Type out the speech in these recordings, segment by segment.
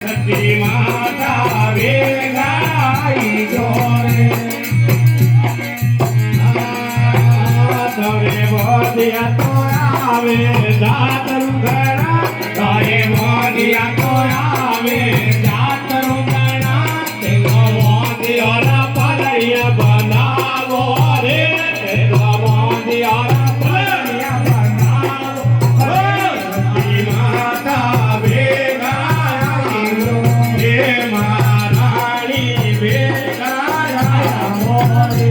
સતી માતા વેગાઈ જોરે તવે બોધિયા તો આવે દાતરુ ઘણા તારે બોધિયા તો આવે દાતરુ ઘણા તે બોધિયાના પલૈયા બનાવો રે તે બોધિયાના પલૈયા બનાવો સતી માતા વેગાઈ જોરે મહારાણી વેગાઈ મોરે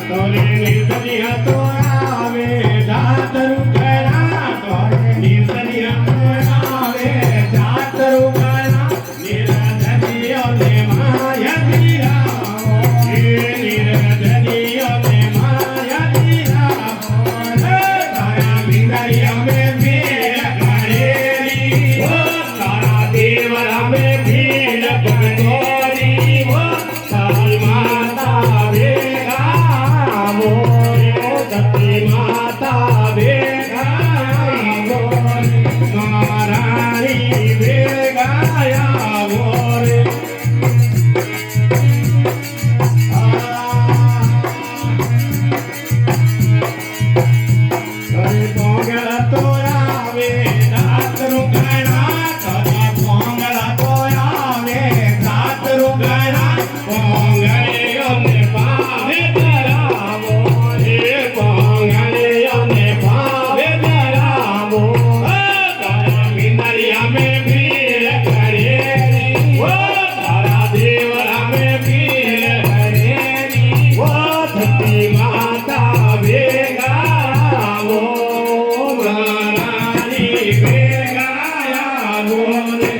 તોરે નિર્દલિયા તો આવે દાતરુ ઘણા તોરે નિર્દલિયા તો આવે દાતરુ ઘણા નિર્દલિયો ને માયતી રામો નિર્દલિયો ને માયતી રામો તારા બિંદરિયા મે ભીડ કરેલી તારા દેવરા મે ભીડ ભગતોરી તારી માતા વેગા સતી માતા વેગાઈ મોરે મહારાણી વેગાયા મોરે પોંગળ તો આવે દાતરુ ઘણા તારા પોંગળ તો આવે દાતરુ ઘણા પોંગળીઓને પાવે ધરાવો હે પોંગળીઓને પાવે ધરાવો તારા મિંદરિયા મે ભીડ કરેલી તારા દેવરા મે ભીડ કરેલી સતી માતા વેગાવો મહારાણી વેગાયા મોરે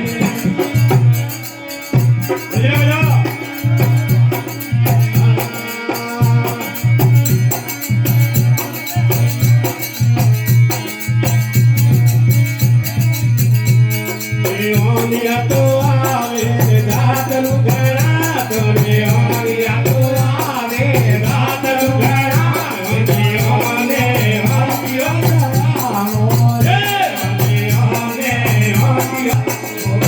ઓલિયા તો આવે દાતરુ ઘણા તોરે ઓલિયા તો આવે દાતરુ ઘણા ઓને હોપિયો રામો રે ઓને હોપિયો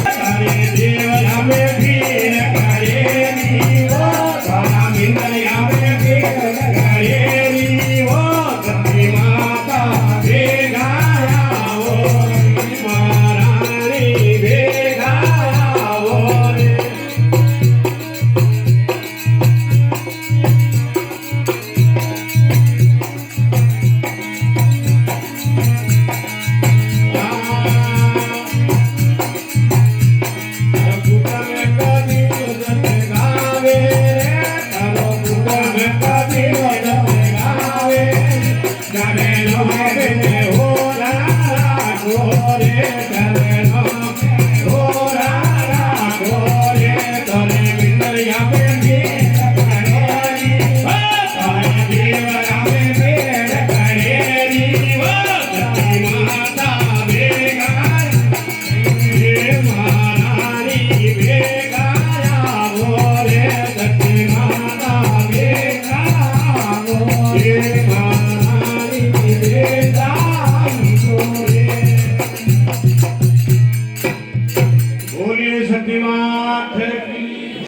તારે દેવરા મે ભીડ કરેલી તારા મિંદરિયા મે ભીડ કરેલી સતી માતા વેગાયા મહારાણી વેગાયા રે Gabe no